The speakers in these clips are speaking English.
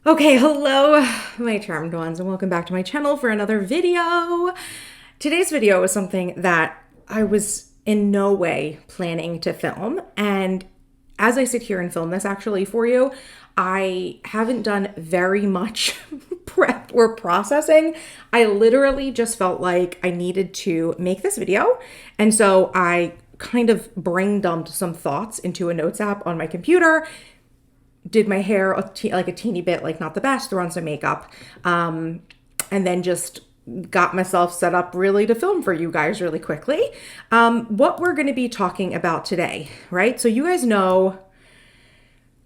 Okay, hello, my charmed ones, and welcome back to my channel for another video. Today's video is something that I was in no way planning to film, and as I sit here and film this actually for you, I haven't done very much prep or processing. I literally just felt like I needed to make this video, and so I kind of brain dumped some thoughts into a notes app on my computer, did my hair like a teeny bit, like not the best, threw on some makeup, and then just got myself set up really to film for you guys really quickly. What we're going to be talking about today, right? So you guys know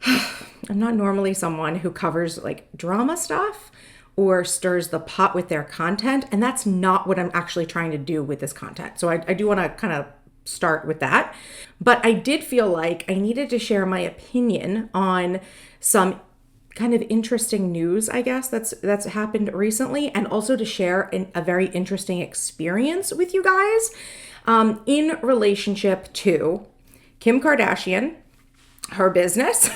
I'm not normally someone who covers like drama stuff or stirs the pot with their content, and that's not what I'm actually trying to do with this content. So I do want to kind of start with that. But I did feel like I needed to share my opinion on some kind of interesting news, I guess, that's happened recently, and also to share a very interesting experience with you guys in relationship to Kim Kardashian, her business,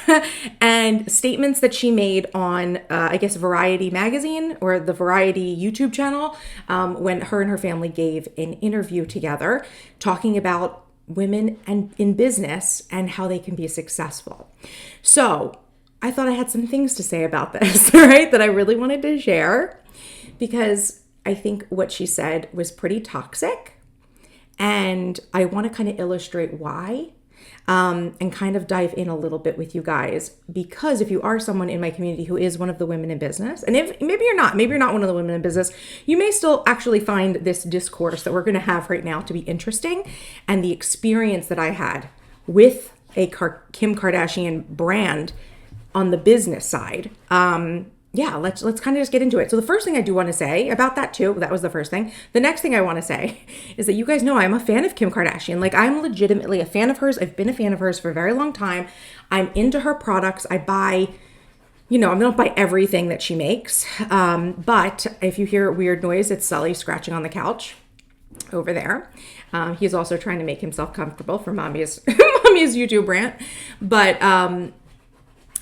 and statements that she made on, I guess, Variety magazine or the Variety YouTube channel when her and her family gave an interview together talking about women and in business and how they can be successful. So I thought I had some things to say about this, right, that I really wanted to share because I think what she said was pretty toxic, and I want to kind of illustrate why. And kind of dive in a little bit with you guys, because if you are someone in my community who is one of the women in business, and if maybe you're not one of the women in business, you may still actually find this discourse that we're going to have right now to be interesting, and the experience that I had with a Kim Kardashian brand on the business side. Let's kind of just get into it. So the first thing I do want to say about that too, that was the first thing. The next thing I want to say is that you guys know I'm a fan of Kim Kardashian. Like, I'm legitimately a fan of hers. I've been a fan of hers for a very long time. I'm into her products. I buy, I don't buy everything that she makes. But if you hear a weird noise, it's Sully scratching on the couch over there. He's also trying to make himself comfortable for mommy's YouTube rant. But,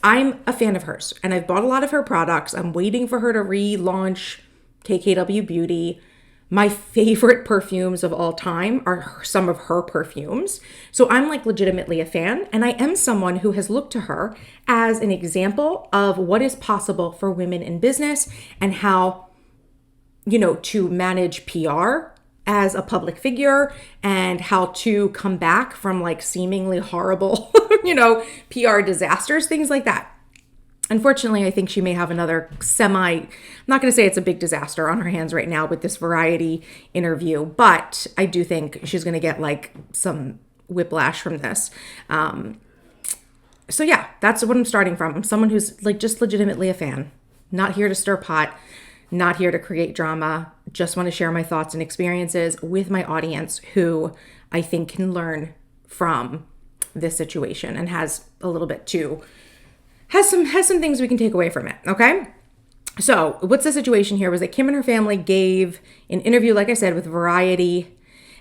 I'm a fan of hers, and I've bought a lot of her products. I'm waiting for her to relaunch KKW Beauty. My favorite perfumes of all time are some of her perfumes. So I'm like legitimately a fan, and I am someone who has looked to her as an example of what is possible for women in business and how, to manage PR as a public figure and how to come back from like seemingly horrible, PR disasters, things like that. Unfortunately, I think she may have another I'm not going to say it's a big disaster on her hands right now with this Variety interview, but I do think she's going to get like some whiplash from this. So yeah, that's what I'm starting from. I'm someone who's like just legitimately a fan, not here to stir pot, not here to create drama, just want to share my thoughts and experiences with my audience who I think can learn from this situation and has some things we can take away from it, okay? So what's the situation here was that Kim and her family gave an interview, like I said, with Variety,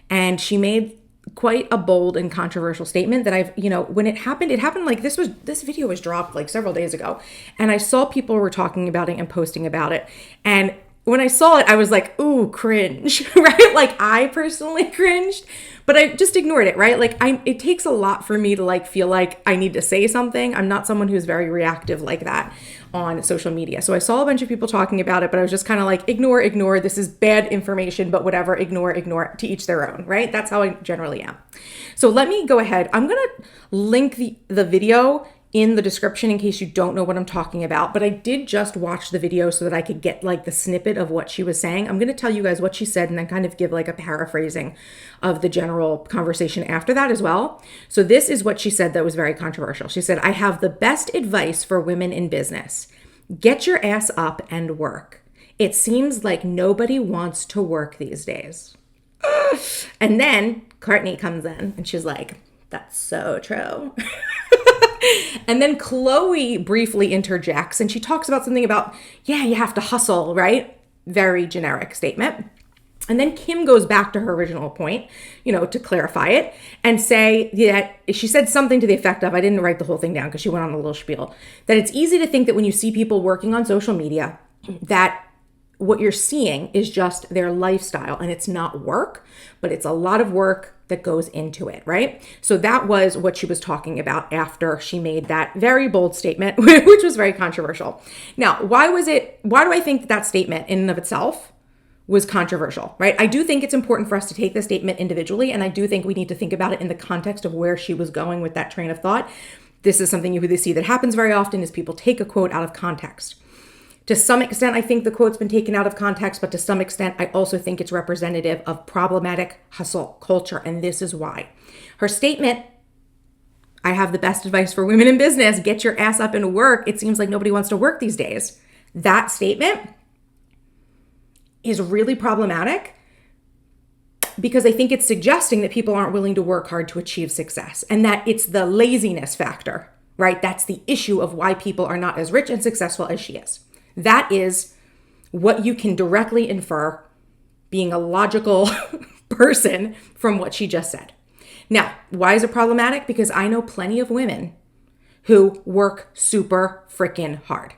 and she made quite a bold and controversial statement that when it happened like this video was dropped like several days ago, and I saw people were talking about it and posting about it, and when I saw it, I was like, ooh, cringe, right? Like, I personally cringed, but I just ignored it, right? Like, it takes a lot for me to like feel like I need to say something. I'm not someone who's very reactive like that on social media. So I saw a bunch of people talking about it, but I was just kind of like, ignore. This is bad information, but whatever, ignore, to each their own, right? That's how I generally am. So let me go ahead. I'm going to link the video in the description in case you don't know what I'm talking about, but I did just watch the video so that I could get like the snippet of what she was saying. I'm going to tell you guys what she said and then kind of give like a paraphrasing of the general conversation after that as well. So this is what she said that was very controversial. She said, "I have the best advice for women in business. Get your ass up and work. It seems like nobody wants to work these days." And then Courtney comes in and she's like, "That's so true." And then Chloe briefly interjects and she talks about something about, yeah, you have to hustle, right? Very generic statement. And then Kim goes back to her original point, to clarify it and say that she said something to the effect of, I didn't write the whole thing down because she went on a little spiel, that it's easy to think that when you see people working on social media, that what you're seeing is just their lifestyle and it's not work, but it's a lot of work that goes into it, right? So that was what she was talking about after she made that very bold statement, which was very controversial. Now, why do I think that statement in and of itself was controversial, right? I do think it's important for us to take the statement individually, and I do think we need to think about it in the context of where she was going with that train of thought. This is something you see that happens very often, is people take a quote out of context. To some extent, I think the quote's been taken out of context, but to some extent, I also think it's representative of problematic hustle culture, and this is why. Her statement, I have the best advice for women in business, get your ass up and work. It seems like nobody wants to work these days. That statement is really problematic because I think it's suggesting that people aren't willing to work hard to achieve success and that it's the laziness factor, right? That's the issue of why people are not as rich and successful as she is. That is what you can directly infer being a logical person from what she just said. Now, why is it problematic? Because I know plenty of women who work super freaking hard.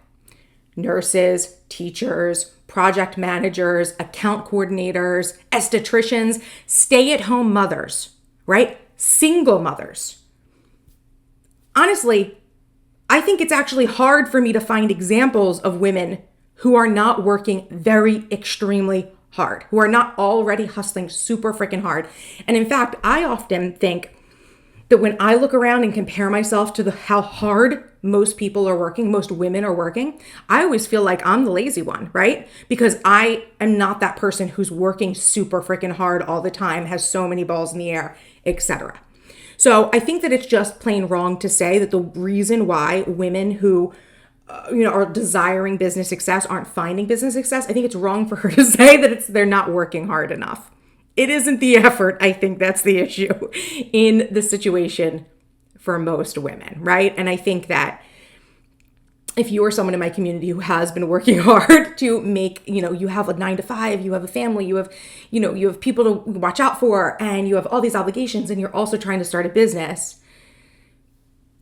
Nurses, teachers, project managers, account coordinators, estheticians, stay-at-home mothers, right? Single mothers. Honestly, I think it's actually hard for me to find examples of women who are not working very extremely hard, who are not already hustling super freaking hard. And in fact, I often think that when I look around and compare myself to how hard most people are working, most women are working, I always feel like I'm the lazy one, right? Because I am not that person who's working super freaking hard all the time, has so many balls in the air, etc. So I think that it's just plain wrong to say that the reason why women who are desiring business success aren't finding business success. I think it's wrong for her to say that they're not working hard enough. It isn't the effort. I think that's the issue in the situation for most women, right? And I think that if you are someone in my community who has been working hard to make, you have a 9 to 5, you have a family, you have people to watch out for, and you have all these obligations, and you're also trying to start a business,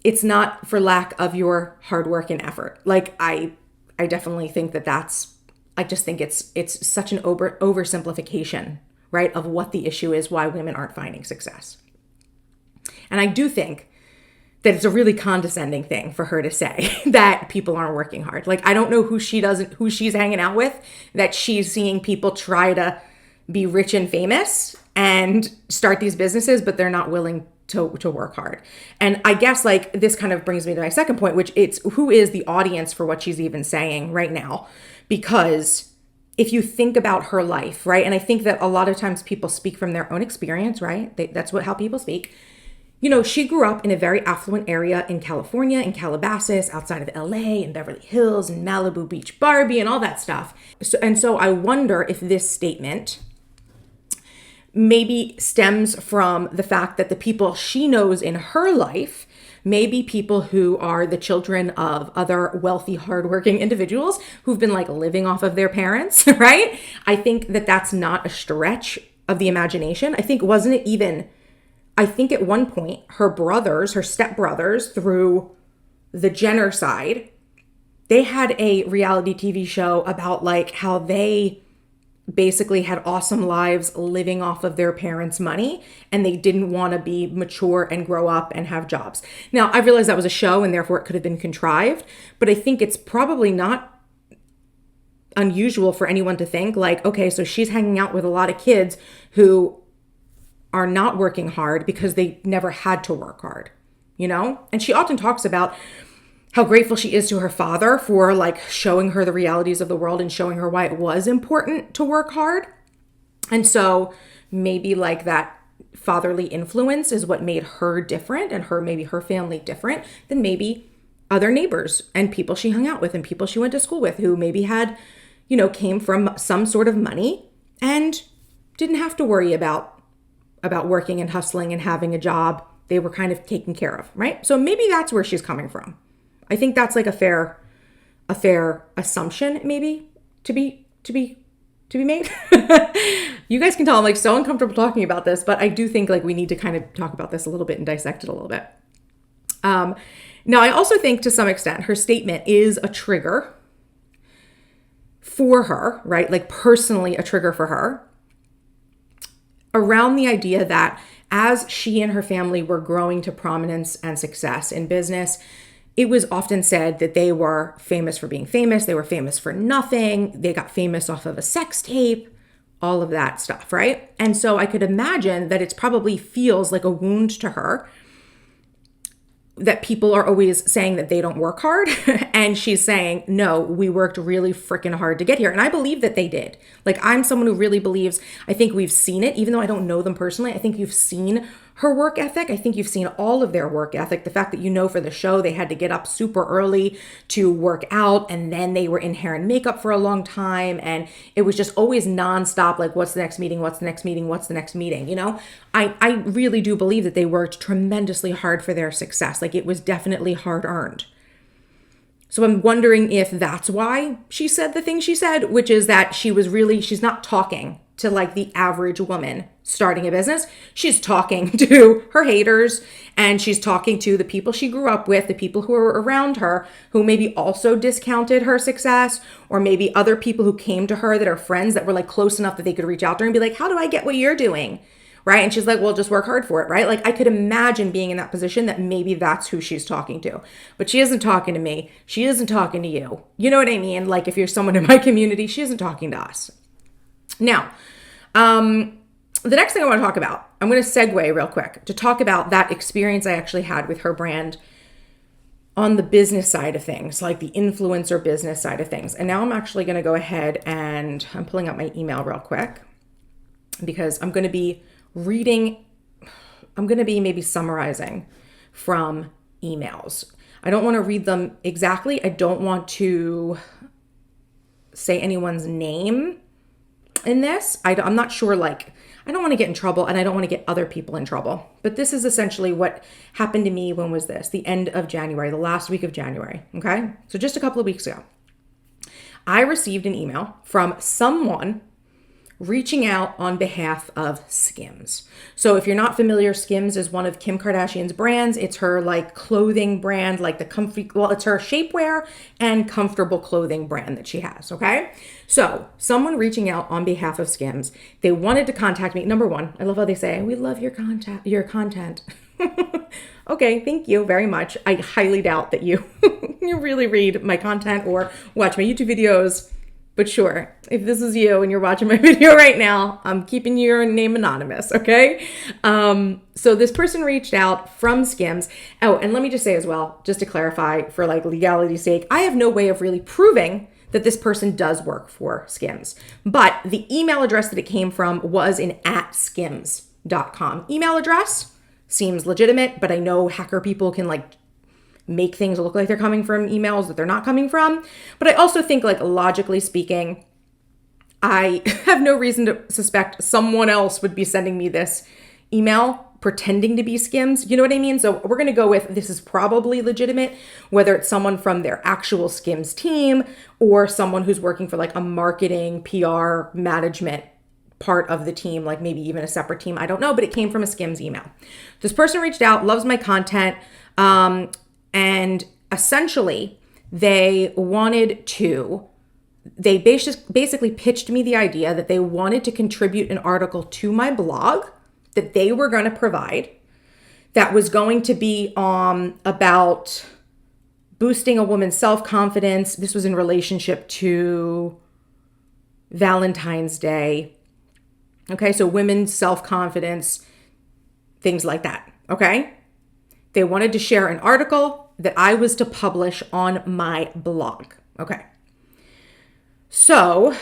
it's not for lack of your hard work and effort. Like I definitely think I just think it's such an oversimplification, right, of what the issue is, why women aren't finding success. And I do think that it's a really condescending thing for her to say that people aren't working hard. Like, I don't know who she's hanging out with, that she's seeing people try to be rich and famous and start these businesses, but they're not willing to work hard. And I guess this kind of brings me to my second point, which it's who is the audience for what she's even saying right now? Because if you think about her life, right? And I think that a lot of times people speak from their own experience, right? That's how people speak. She grew up in a very affluent area in California, in Calabasas, outside of LA, and Beverly Hills, and Malibu Beach Barbie, and all that stuff. So I wonder if this statement maybe stems from the fact that the people she knows in her life may be people who are the children of other wealthy, hardworking individuals who've been living off of their parents, right? I think that that's not a stretch of the imagination. I think at one point, her stepbrothers, through the Jenner side, they had a reality TV show about how they basically had awesome lives living off of their parents' money, and they didn't want to be mature and grow up and have jobs. Now, I realize that was a show and therefore it could have been contrived, but I think it's probably not unusual for anyone to think okay, so she's hanging out with a lot of kids who are not working hard because they never had to work hard, And she often talks about how grateful she is to her father for showing her the realities of the world and showing her why it was important to work hard. And so maybe that fatherly influence is what made her different and maybe her family different than maybe other neighbors and people she hung out with and people she went to school with who maybe had, came from some sort of money and didn't have to worry about working and hustling and having a job. They were kind of taken care of, right? So maybe that's where she's coming from. I think that's a fair assumption, maybe to be to be made. You guys can tell I'm like so uncomfortable talking about this, but I do think like we need to kind of talk about this a little bit and dissect it a little bit. Now, I also think to some extent her statement is a trigger for her, right? Like personally a trigger for her around the idea that as she and her family were growing to prominence and success in business, it was often said that they were famous for being famous. They were famous for nothing. They got famous off of a sex tape, all of that stuff, right? And so I could imagine that it probably feels like a wound to her that people are always saying that they don't work hard. And she's saying, no, we worked really freaking hard to get here. And I believe that they did. Like, I'm someone who really believes, I think we've seen it, even though I don't know them personally. I think you've seen her work ethic. I think you've seen all of their work ethic. The fact that, you know, for the show, they had to get up super early to work out, and then they were in hair and makeup for a long time. And it was just always nonstop, like, what's the next meeting? What's the next meeting? What's the next meeting? You know, I really do believe that they worked tremendously hard for their success. Like, it was definitely hard earned. So I'm wondering if that's why she said the thing she said, which is that she's not talking to like the average woman starting a business. She's talking to her haters, and she's talking to the people she grew up with, the people who are around her, who maybe also discounted her success, or maybe other people who came to her that are friends that were like close enough that they could reach out to her and be like, how do I get what you're doing? Right? And she's like, well, just work hard for it, right? Like, I could imagine being in that position that maybe that's who she's talking to. But she isn't talking to me. She isn't talking to you. You know what I mean? Like, if you're someone in my community, she isn't talking to us. Now, the next thing I want to talk about, I'm going to segue real quick to talk about that experience I actually had with her brand on the business side of things, like the influencer business side of things. And now I'm actually going to go ahead and I'm pulling up my email real quick because I'm going to be maybe summarizing from emails. I don't want to read them exactly. I don't want to say anyone's name in this. I'm not sure, like, I don't want to get in trouble and I don't want to get other people in trouble. But this is essentially what happened to me. When was this? The end of January, the last week of January. Okay. So just a couple of weeks ago, I received an email from someone reaching out on behalf of Skims. So if you're not familiar, Skims is one of Kim Kardashian's brands. It's her like clothing brand, like it's her shapewear and comfortable clothing brand that she has. Okay. So someone reaching out on behalf of Skims, they wanted to contact me. Number one, I love how they say, we love your content. Okay. Thank you very much. I highly doubt that you really read my content or watch my YouTube videos. But sure, if this is you and you're watching my video right now, I'm keeping your name anonymous, okay? So this person reached out from Skims. Oh, and let me just say as well, just to clarify for like legality's sake, I have no way of really proving that this person does work for Skims. But the email address that it came from was an @skims.com email address. Seems legitimate, but I know hacker people can like make things look like they're coming from emails that they're not coming from. But I also think, like, logically speaking, I have no reason to suspect someone else would be sending me this email pretending to be Skims. You know what I mean? So we're going to go with this is probably legitimate, whether it's someone from their actual Skims team or someone who's working for like a marketing, PR, management part of the team, like maybe even a separate team. I don't know, but it came from a Skims email. This person reached out, loves my content, and essentially they basically pitched me the idea that they wanted to contribute an article to my blog that they were going to provide that was going to be about boosting a woman's self-confidence. This was in relationship to Valentine's Day. Okay, so women's self-confidence, things like that. Okay? They wanted to share an article that I was to publish on my blog. Okay. So,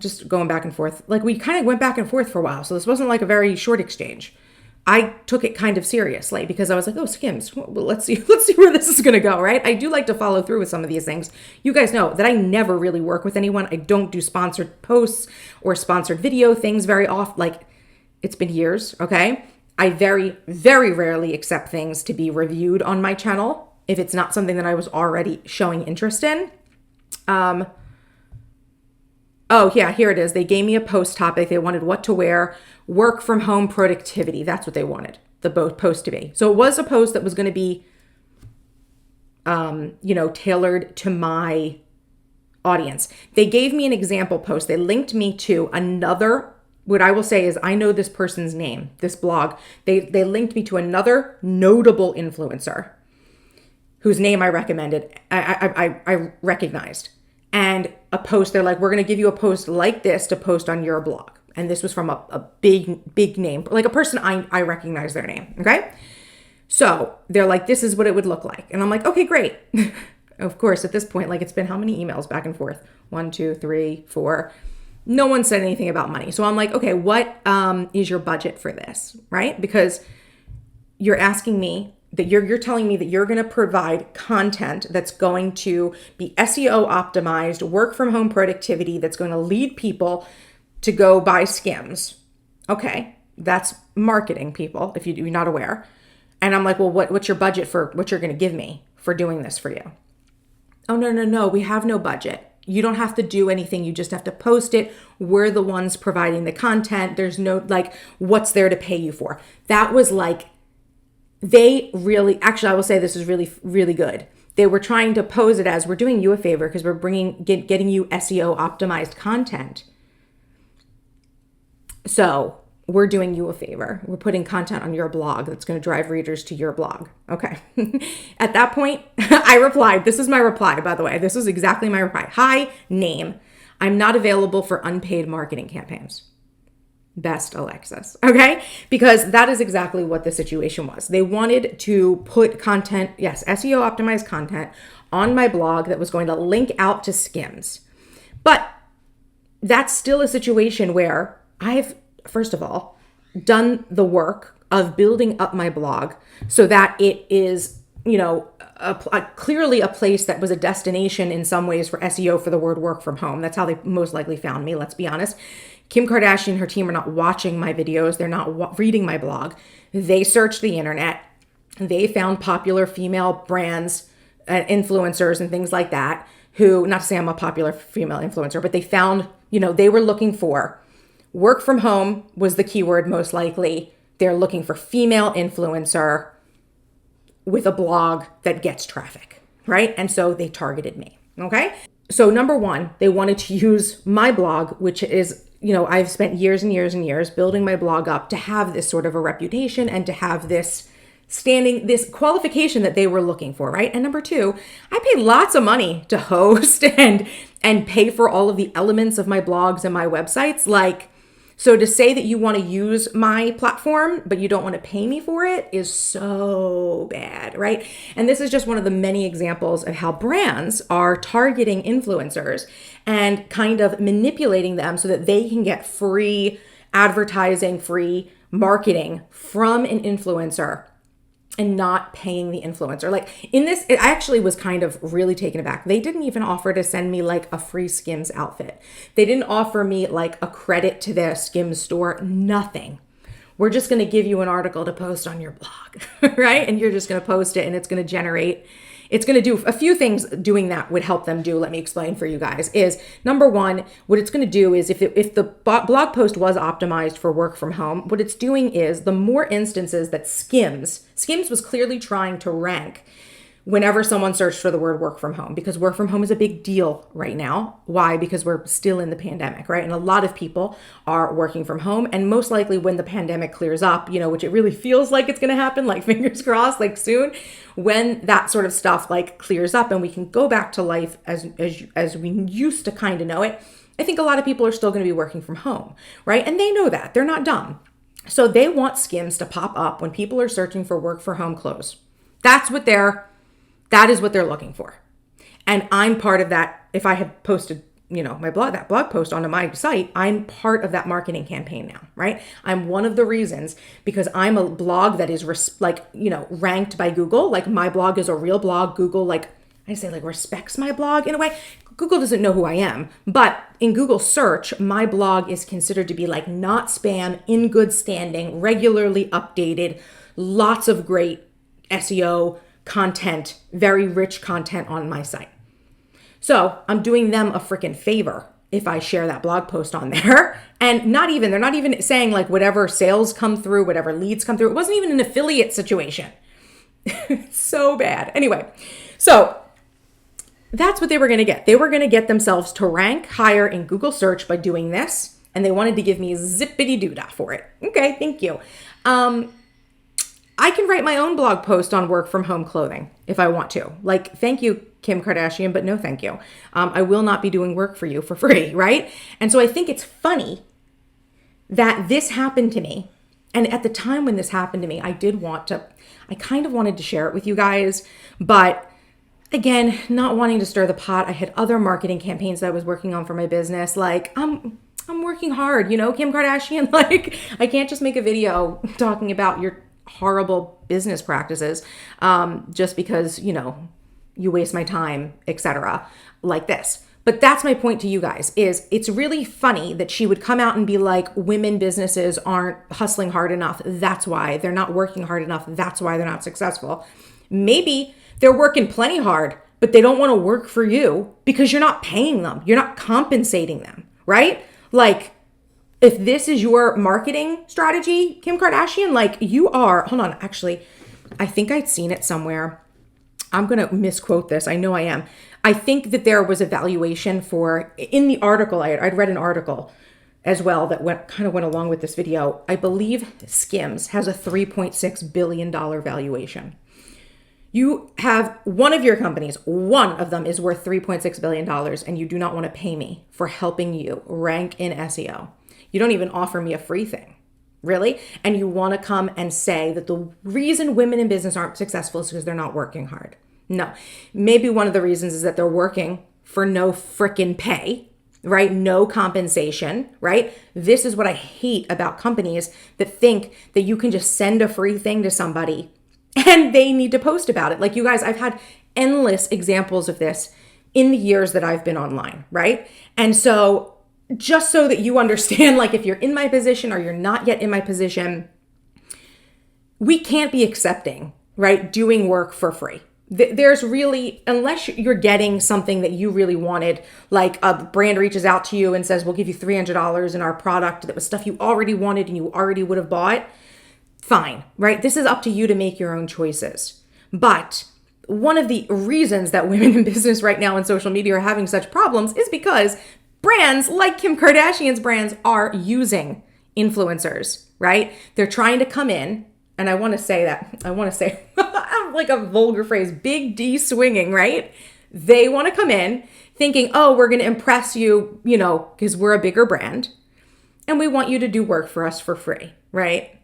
just going back and forth, like we kind of went back and forth for a while. So this wasn't like a very short exchange. I took it kind of seriously because I was like, oh, Skims, well, let's see where this is going to go, right? I do like to follow through with some of these things. You guys know that I never really work with anyone. I don't do sponsored posts or sponsored video things very often. Like, it's been years, okay? I very, very rarely accept things to be reviewed on my channel if it's not something that I was already showing interest in. Oh, yeah, here it is. They gave me a post topic. They wanted what to wear, work from home productivity. That's what they wanted the post to be. So it was a post that was going to be, tailored to my audience. They gave me an example post. They linked me to another, what I will say is I know this person's name, this blog. They linked me to another notable influencer whose name I recommended, I recognized. And a post, they're like, we're going to give you a post like this to post on your blog. And this was from a big name, like a person I recognize their name. Okay. So they're like, this is what it would look like. And I'm like, okay, great. Of course, at this point, like it's been how many emails back and forth? 1, 2, 3, 4. No one said anything about money. So I'm like, okay, what is your budget for this? Right? Because you're asking me that you're telling me that you're going to provide content that's going to be SEO optimized, work from home productivity, that's going to lead people to go buy Skims. Okay, that's marketing, people, if you're not aware. And I'm like, well, what's your budget for what you're going to give me for doing this for you? Oh, no, we have no budget. You don't have to do anything. You just have to post it. We're the ones providing the content. There's no, like, what's there to pay you for? That was like, they really, actually, I will say this is really, really good. They were trying to pose it as, we're doing you a favor because we're getting you SEO optimized content. So we're doing you a favor. We're putting content on your blog that's going to drive readers to your blog. Okay. At that point, I replied, this is my reply, by the way. This is exactly my reply. Hi, name. I'm not available for unpaid marketing campaigns. Best, Alexis. Okay. Because that is exactly what the situation was. They wanted to put content, yes, SEO optimized content on my blog that was going to link out to Skims. But that's still a situation where I've, first of all, done the work of building up my blog so that it is, clearly a place that was a destination in some ways for SEO for the word work from home. That's how they most likely found me, let's be honest. Kim Kardashian and her team are not watching my videos. They're not reading my blog. They searched the internet. They found popular female brands, influencers and things like that who, not to say I'm a popular female influencer, but they found, they were looking for work from home was the keyword most likely. They're looking for female influencer with a blog that gets traffic, right? And so they targeted me, okay? So number one, they wanted to use my blog, which is, I've spent years and years and years building my blog up to have this sort of a reputation and to have this standing, this qualification that they were looking for, right? And number two, I paid lots of money to host and pay for all of the elements of my blogs and my websites. So to say that you want to use my platform, but you don't want to pay me for it is so bad, right? And this is just one of the many examples of how brands are targeting influencers and kind of manipulating them so that they can get free advertising, free marketing from an influencer and not paying the influencer. Like in this, I actually was kind of really taken aback. They didn't even offer to send me like a free Skims outfit. They didn't offer me like a credit to their Skims store, nothing. We're just going to give you an article to post on your blog, right? And you're just going to post it and it's going to generate, it's going to do a few things. Doing that would help them do, let me explain for you guys, is number one, what it's going to do is if the blog post was optimized for work from home, what it's doing is the more instances that Skims was clearly trying to rank whenever someone searched for the word work from home, because work from home is a big deal right now. Why? Because we're still in the pandemic, right? And a lot of people are working from home, and most likely when the pandemic clears up, which it really feels like it's going to happen, like fingers crossed, like soon, when that sort of stuff like clears up and we can go back to life as we used to kind of know it, I think a lot of people are still going to be working from home, right? And they know that. They're not dumb. So they want Skims to pop up when people are searching for work for home clothes. That is what they're looking for. And I'm part of that. If I had posted, that blog post onto my site, I'm part of that marketing campaign now, right? I'm one of the reasons because I'm a blog that is ranked by Google. Like my blog is a real blog. Google, respects my blog in a way. Google doesn't know who I am, but in Google search, my blog is considered to be like not spam, in good standing, regularly updated, lots of great SEO content, very rich content on my site. So I'm doing them a freaking favor. if I share that blog post on there. And they're not even saying like whatever sales come through, whatever leads come through. It wasn't even an affiliate situation. So bad. Anyway, so that's what they were going to get. They were going to get themselves to rank higher in Google search by doing this. And they wanted to give me zippity doo-dah for it. Okay, thank you. I can write my own blog post on work from home clothing if I want to. Like, thank you, Kim Kardashian, but no thank you. I will not be doing work for you for free, right? And so I think it's funny that this happened to me. And at the time when this happened to me, I kind of wanted to share it with you guys, but again, not wanting to stir the pot. I had other marketing campaigns that I was working on for my business. Like, I'm working hard, Kim Kardashian. Like, I can't just make a video talking about your horrible business practices just because, you waste my time, etc. like this. But that's my point to you guys, is it's really funny that she would come out and be like, women businesses aren't hustling hard enough. That's why they're not working hard enough. That's why they're not successful. Maybe they're working plenty hard, but they don't want to work for you because you're not paying them. You're not compensating them, right? Like, if this is your marketing strategy, Kim Kardashian, like you are, hold on, actually, I think I'd seen it somewhere. I'm going to misquote this. I know I am. I think that there was a valuation in the article, I'd read an article as well that kind of went along with this video. I believe Skims has a $3.6 billion valuation. You have one of your companies, one of them is worth $3.6 billion, and you do not want to pay me for helping you rank in SEO. You don't even offer me a free thing, really? And you want to come and say that the reason women in business aren't successful is because they're not working hard. No, maybe one of the reasons is that they're working for no frickin' pay, right? No compensation, right? This is what I hate about companies that think that you can just send a free thing to somebody and they need to post about it. Like, you guys, I've had endless examples of this in the years that I've been online, right? And so just so that you understand, like, if you're in my position or you're not yet in my position, we can't be accepting, right, doing work for free. There's really, unless you're getting something that you really wanted, like a brand reaches out to you and says, we'll give you $300 in our product that was stuff you already wanted and you already would have bought, fine, right? This is up to you to make your own choices. But one of the reasons that women in business right now on social media are having such problems is because brands like Kim Kardashian's brands are using influencers, right? They're trying to come in, and I want to say like a vulgar phrase, big D swinging, right? They want to come in thinking, oh, we're going to impress you, because we're a bigger brand and we want you to do work for us for free, right?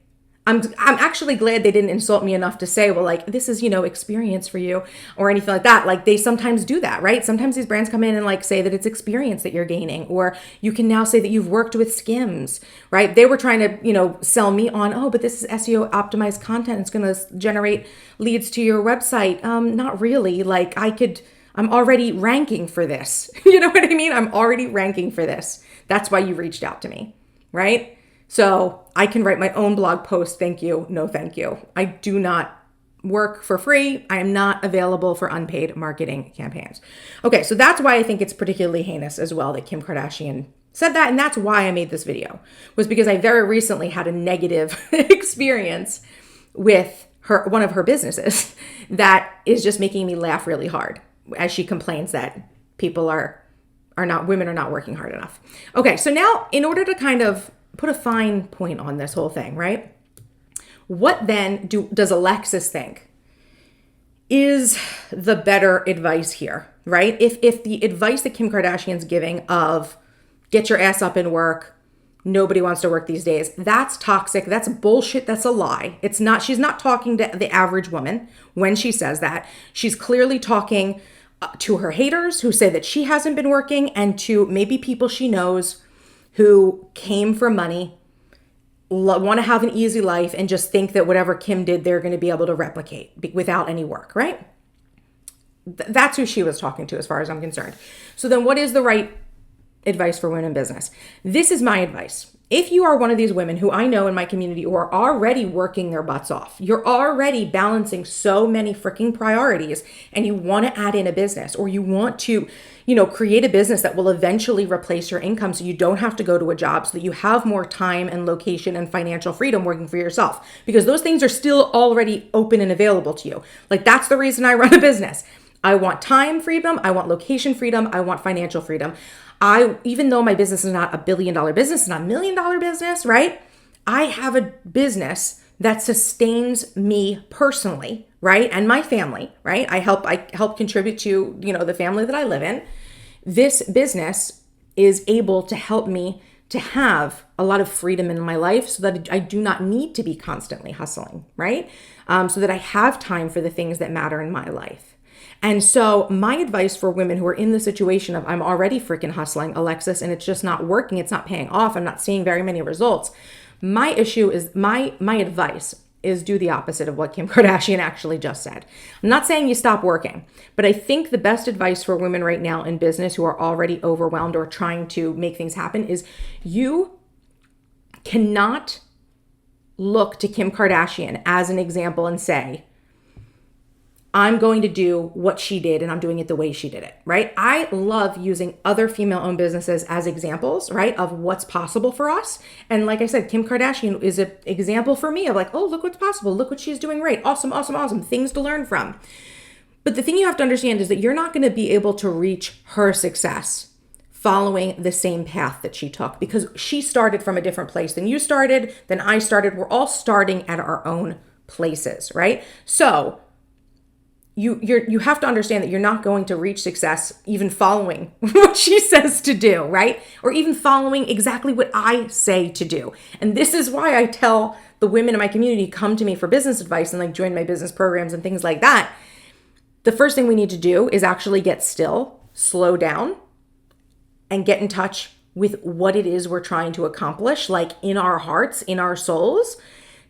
I'm actually glad they didn't insult me enough to say, well, like, this is, experience for you or anything like that. Like, they sometimes do that, right? Sometimes these brands come in and like say that it's experience that you're gaining, or you can now say that you've worked with Skims, right? They were trying to, sell me on, oh, but this is SEO optimized content. It's going to generate leads to your website. Not really. Like, I'm already ranking for this. You know what I mean? I'm already ranking for this. That's why you reached out to me, right? So I can write my own blog post. Thank you. No, thank you. I do not work for free. I am not available for unpaid marketing campaigns. Okay, so that's why I think it's particularly heinous as well that Kim Kardashian said that. And that's why I made this video, was because I very recently had a negative experience with one of her businesses that is just making me laugh really hard as she complains that women are not working hard enough. Okay, so now in order to kind of put a fine point on this whole thing, right? What then does Alexis think is the better advice here, right? If the advice that Kim Kardashian's giving of get your ass up and work, nobody wants to work these days, that's toxic, that's bullshit, that's a lie. She's not talking to the average woman when she says that. She's clearly talking to her haters who say that she hasn't been working, and to maybe people she knows who came for money, want to have an easy life, and just think that whatever Kim did, they're going to be able to replicate without any work, right? That's who she was talking to as far as I'm concerned. So then what is the right advice for women in business. This is my advice. If you are one of these women who I know in my community who are already working their butts off, you're already balancing so many freaking priorities, and you want to add in a business, or you want to, create a business that will eventually replace your income so you don't have to go to a job, so that you have more time and location and financial freedom working for yourself, because those things are still already open and available to you. Like, that's the reason I run a business. I want time freedom. I want location freedom. I want financial freedom. Even though my business is not $1 billion business, it's not $1 million business, right? I have a business that sustains me personally, right? And my family, right? I help contribute to, the family that I live in. This business is able to help me to have a lot of freedom in my life so that I do not need to be constantly hustling, right? So that I have time for the things that matter in my life. And so my advice for women who are in the situation of, I'm already freaking hustling, Alexis, and it's just not working, it's not paying off, I'm not seeing very many results. My advice is do the opposite of what Kim Kardashian actually just said. I'm not saying you stop working, but I think the best advice for women right now in business who are already overwhelmed or trying to make things happen is you cannot look to Kim Kardashian as an example and say, I'm going to do what she did and I'm doing it the way she did it, right? I love using other female-owned businesses as examples, right, of what's possible for us. And like I said, Kim Kardashian is an example for me of like, oh, look what's possible. Look what she's doing right. Awesome, awesome, awesome. Things to learn from. But the thing you have to understand is that you're not going to be able to reach her success following the same path that she took, because she started from a different place than you started, than I started. We're all starting at our own places, right? So you have to understand that you're not going to reach success even following what she says to do, right? Or even following exactly what I say to do. And this is why I tell the women in my community, come to me for business advice and like join my business programs and things like that. The first thing we need to do is actually get still, slow down, and get in touch with what it is we're trying to accomplish, like in our hearts, in our souls,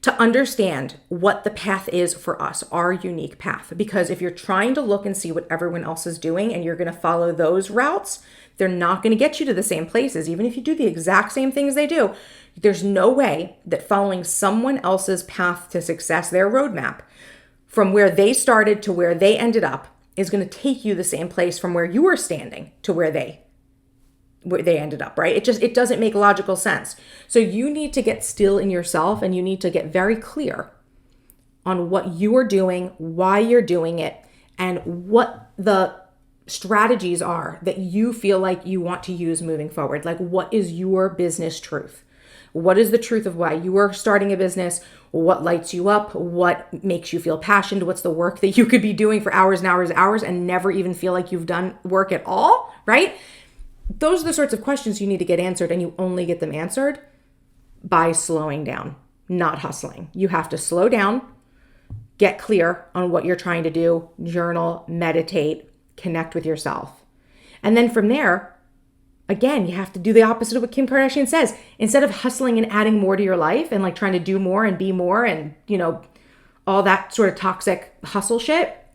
to understand what the path is for us, our unique path. Because if you're trying to look and see what everyone else is doing and you're going to follow those routes, they're not going to get you to the same places. Even if you do the exact same things they do, there's no way that following someone else's path to success, their roadmap, from where they started to where they ended up, is going to take you the same place from where you were standing to where they ended up, right? It doesn't make logical sense. So you need to get still in yourself, and you need to get very clear on what you are doing, why you're doing it, and what the strategies are that you feel like you want to use moving forward. Like, what is your business truth? What is the truth of why you are starting a business? What lights you up? What makes you feel passionate? What's the work that you could be doing for hours and hours and hours and never even feel like you've done work at all, right? Those are the sorts of questions you need to get answered, and you only get them answered by slowing down, not hustling. You have to slow down, get clear on what you're trying to do, journal, meditate, connect with yourself. And then from there, again, you have to do the opposite of what Kim Kardashian says. Instead of hustling and adding more to your life and like trying to do more and be more and, all that sort of toxic hustle shit,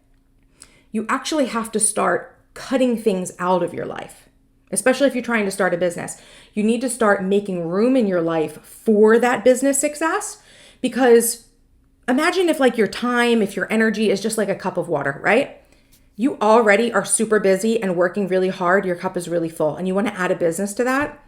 you actually have to start cutting things out of your life. Especially if you're trying to start a business. You need to start making room in your life for that business success, because imagine if like your time, if your energy is just like a cup of water, right? You already are super busy and working really hard. Your cup is really full and you want to add a business to that.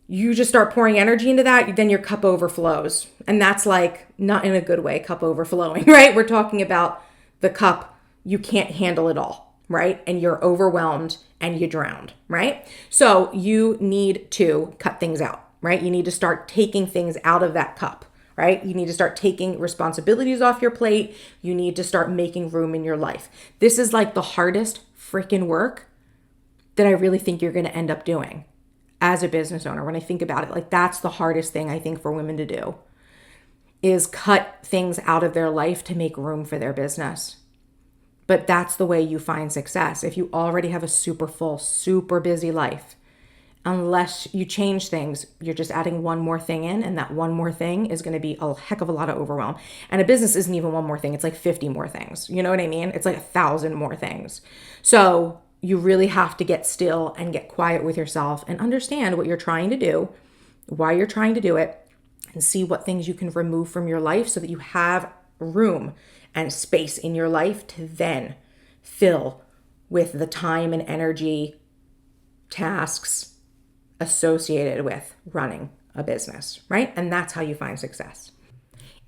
You just start pouring energy into that, then your cup overflows. And that's like not in a good way, cup overflowing, right? We're talking about the cup, you can't handle it all, right? And you're overwhelmed and you drowned, right? So you need to cut things out, right? You need to start taking things out of that cup, right? You need to start taking responsibilities off your plate. You need to start making room in your life. This is like the hardest freaking work that I really think you're going to end up doing as a business owner. When I think about it, like that's the hardest thing I think for women to do, is cut things out of their life to make room for their business. But that's the way you find success. If you already have a super full, super busy life, unless you change things, you're just adding one more thing in, and that one more thing is going to be a heck of a lot of overwhelm. And a business isn't even one more thing. It's like 50 more things. You know what I mean? It's like 1,000 more things. So you really have to get still and get quiet with yourself and understand what you're trying to do, why you're trying to do it, and see what things you can remove from your life so that you have room and space in your life to then fill with the time and energy, tasks associated with running a business, right? And that's how you find success.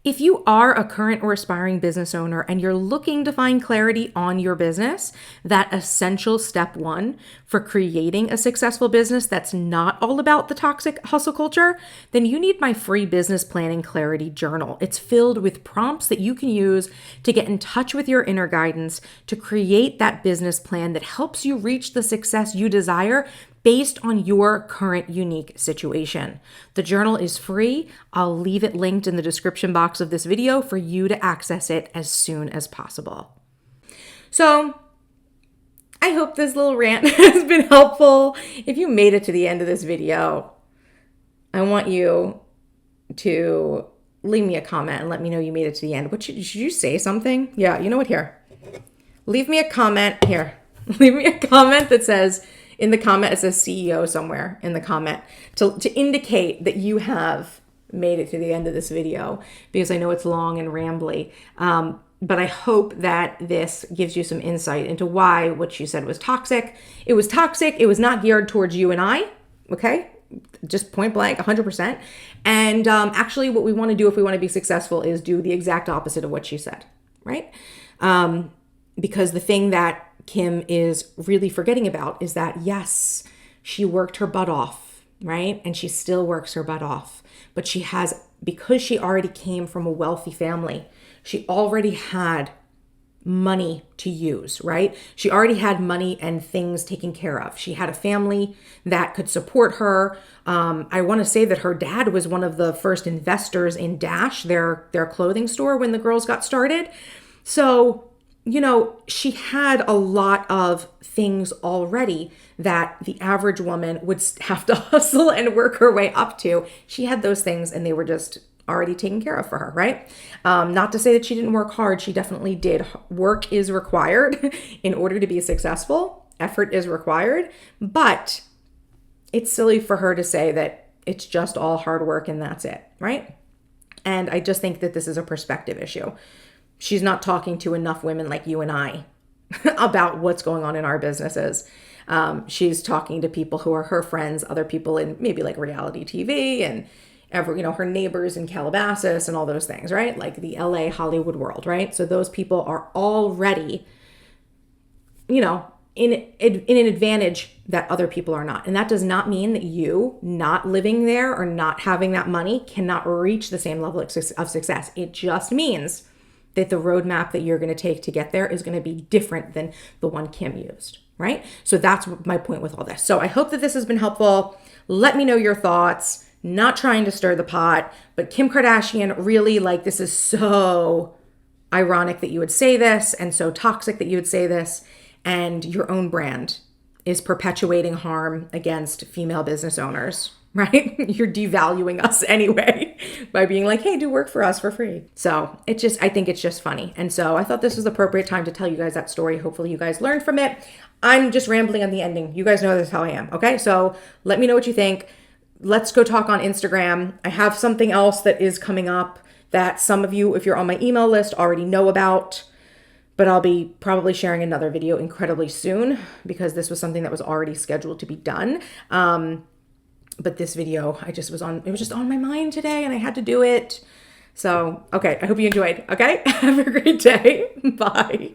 If you are a current or aspiring business owner and you're looking to find clarity on your business, that essential step one for creating a successful business that's not all about the toxic hustle culture, then you need my free business planning clarity journal. It's filled with prompts that you can use to get in touch with your inner guidance to create that business plan that helps you reach the success you desire based on your current unique situation. The journal is free. I'll leave it linked in the description box of this video for you to access it as soon as possible. So I hope this little rant has been helpful. If you made it to the end of this video, I want you to leave me a comment and let me know you made it to the end. Should you say something? Yeah, you know what? Here. Leave me a comment here. Leave me a comment that says, in the comment, it says CEO somewhere in the comment to indicate that you have made it to the end of this video, because I know it's long and rambly. But I hope that this gives you some insight into why what she said was toxic. It was toxic. It was not geared towards you and I. Okay. Just point blank, 100%. And actually what we want to do if we want to be successful is do the exact opposite of what she said. Right. Because the thing that Kim is really forgetting about is that, yes, she worked her butt off, right? And she still works her butt off. But she has, because she already came from a wealthy family, she already had money to use, right? She already had money and things taken care of. She had a family that could support her. I want to say that her dad was one of the first investors in Dash, their clothing store, when the girls got started. So, you know, she had a lot of things already that the average woman would have to hustle and work her way up to. She had those things and they were just already taken care of for her, right? Not to say that she didn't work hard. She definitely did. Work is required in order to be successful. Effort is required, but it's silly for her to say that it's just all hard work and that's it, right? And I just think that this is a perspective issue. She's not talking to enough women like you and I about what's going on in our businesses. She's talking to people who are her friends, other people in maybe like reality TV and her neighbors in Calabasas and all those things, right? Like the LA Hollywood world, right? So those people are already, in an advantage that other people are not. And that does not mean that you not living there or not having that money cannot reach the same level of success. It just means that the roadmap that you're going to take to get there is going to be different than the one Kim used, right? So that's my point with all this. So I hope that this has been helpful. Let me know your thoughts. Not trying to stir the pot, but Kim Kardashian, really, this is so ironic that you would say this and so toxic that you would say this, and your own brand is perpetuating harm against female business owners, right? You're devaluing us anyway by being like, hey, do work for us for free. So I think it's just funny. And so I thought this was the appropriate time to tell you guys that story. Hopefully you guys learned from it. I'm just rambling on the ending. You guys know this is how I am. Okay. So let me know what you think. Let's go talk on Instagram. I have something else that is coming up that some of you, if you're on my email list, already know about, but I'll be probably sharing another video incredibly soon because this was something that was already scheduled to be done. But this video, it was just on my mind today and I had to do it. So, okay, I hope you enjoyed. Okay, have a great day. Bye.